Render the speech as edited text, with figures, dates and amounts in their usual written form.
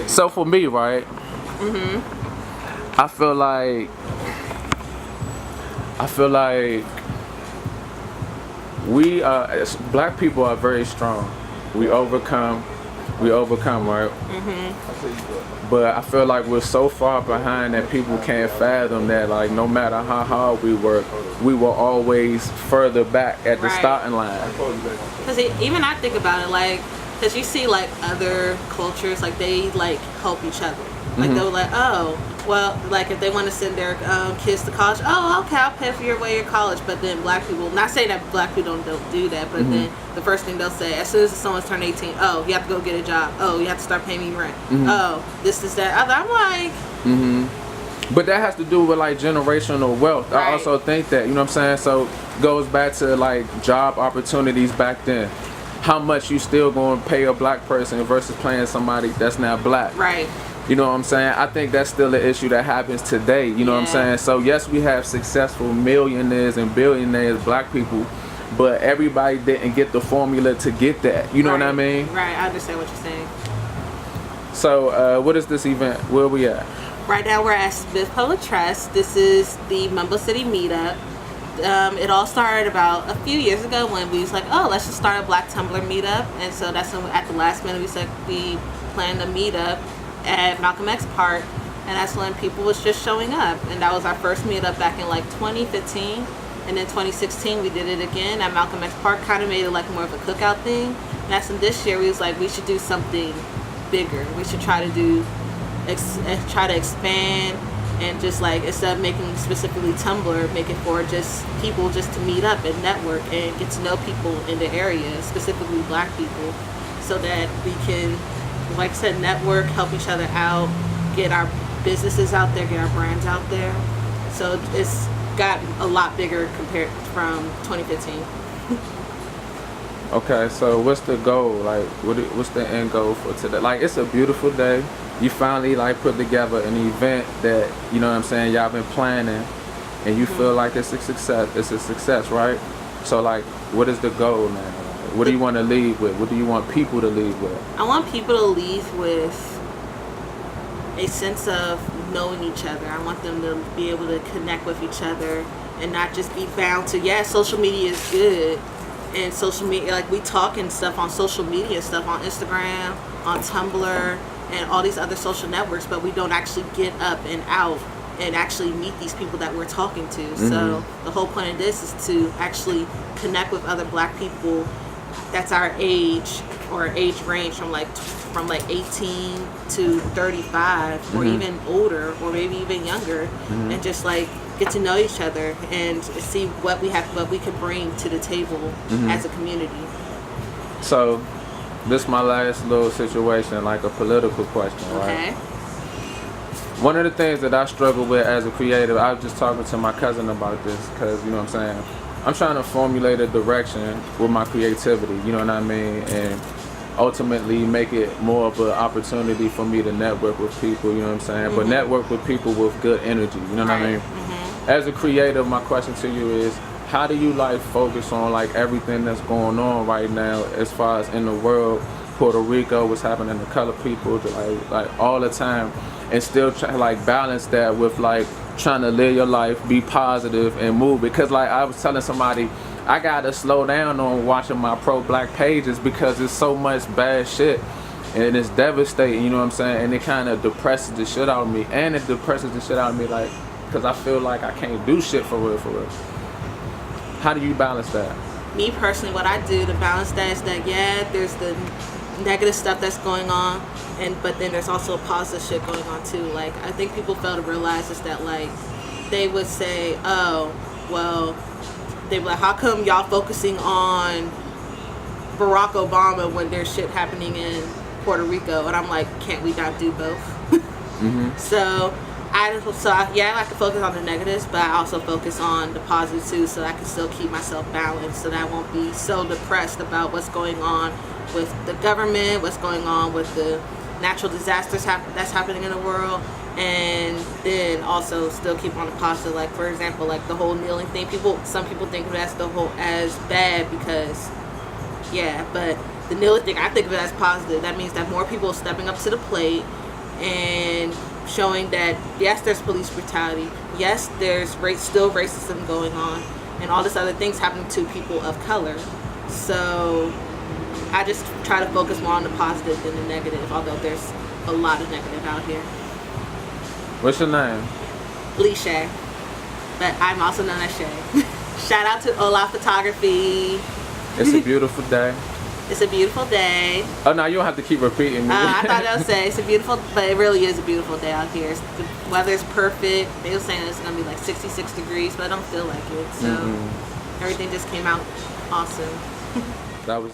So for me, right? I feel like we as black people are very strong. We overcome, right? But I feel like we're so far behind that people can't fathom that, like, no matter how hard we work, we will always further back at the starting line. Because even I think about it, like, because you see, like, other cultures, like, they, like, help each other. Like, they're like, oh, well, like, if they want to send their kids to college, oh, okay, I'll pay for your way your college. But then black people, not saying that black people don't do that, but then the first thing they'll say, as soon as someone's turned 18, oh, you have to go get a job. Oh, you have to start paying me rent. Oh, this, that, other. I'm like... But that has to do with, like, generational wealth. I also think that, you know what I'm saying? So goes back to, like, job opportunities back then. How much you still going to pay a black person versus paying somebody that's not black. Right. You know what I'm saying? I think that's still an issue that happens today. You know what I'm saying? So yes, we have successful millionaires and billionaires, black people, but everybody didn't get the formula to get that. You know what I mean? Right. I understand what you're saying. So what is this event? Where are we at? Right now we're at Smith Public Trust. This is the Mumbo City meetup. It all started about a few years ago when we was like, oh, let's just start a Black Tumblr meetup. And so that's when at the last minute we said we planned a meetup at Malcolm X Park, and that's when people was just showing up. And that was our first meetup back in like 2015. And then 2016 we did it again at Malcolm X Park, kind of made it like more of a cookout thing. And that's when this year we was like, we should do something bigger. We should try to expand, and just like, instead of making specifically Tumblr, make it for just people just to meet up and network and get to know people in the area, specifically black people, so that we can, like I said, network, help each other out, get our businesses out there, get our brands out there. So it's got a lot bigger compared from 2015. Okay, so what's the goal? Like, what's the end goal for today? Like, it's a beautiful day. You finally, like, put together an event that, you know what I'm saying, y'all been planning, and you feel like it's a success. It's a success, right? So, like, what is the goal now? What do you want to leave with? What do you want people to leave with? I want people to leave with a sense of knowing each other. I want them to be able to connect with each other and not just be bound to, yeah, social media is good. And social media, like, we talk and stuff on social media stuff, on Instagram, on Tumblr, and all these other social networks, but we don't actually get up and out and actually meet these people that we're talking to. So the whole point of this is to actually connect with other black people that's our age or age range from like 18 to 35 or even older or maybe even younger, and just like get to know each other and see what we can bring to the table as a community. So this is my last little situation, like a political question, right? Okay. One of the things that I struggle with as a creative, I was just talking to my cousin about this, because, you know what I'm saying, I'm trying to formulate a direction with my creativity, you know what I mean, and ultimately make it more of an opportunity for me to network with people, you know what I'm saying, but network with people with good energy, you know what I mean? As a creative, my question to you is, how do you, like, focus on, like, everything that's going on right now as far as in the world, Puerto Rico, what's happening to colored people, like all the time, and still try to, like, balance that with, like, trying to live your life, be positive, and move? Because, like, I was telling somebody, I gotta slow down on watching my pro-black pages because there's so much bad shit, and it's devastating, you know what I'm saying, and it kind of depresses the shit out of me, and it depresses the shit out of me, like, because I feel like I can't do shit for real, for real. How do you balance that? Me personally, what I do to balance that is that, yeah, there's the negative stuff that's going on, but then there's also positive shit going on too. Like, I think people fail to realize is that, like, they would say, oh, well, they were like, how come y'all focusing on Barack Obama when there's shit happening in Puerto Rico? And I'm like, can't we not do both? So I like to focus on the negatives, but I also focus on the positives too, so I can still keep myself balanced, so that I won't be so depressed about what's going on with the government, what's going on with the natural disasters that's happening in the world, and then also still keep on the positive. Like, for example, like the whole kneeling thing. Some people think of it as bad because, yeah, but the kneeling thing, I think of it as positive. That means that more people are stepping up to the plate and showing that yes, there's police brutality, yes, there's still racism going on, and all this other things happening to people of color. So I just try to focus more on the positive than the negative, although there's a lot of negative out here. What's your name? Lecheay, but I'm also known as Shay. Shout out to Olot Photography. It's a beautiful day. It's a beautiful day. Oh no, you don't have to keep repeating me. I thought I would say it's a beautiful, but it really is a beautiful day out here. The weather's perfect. They were saying it's gonna be like 66 degrees, but I don't feel like it. So everything just came out awesome. That was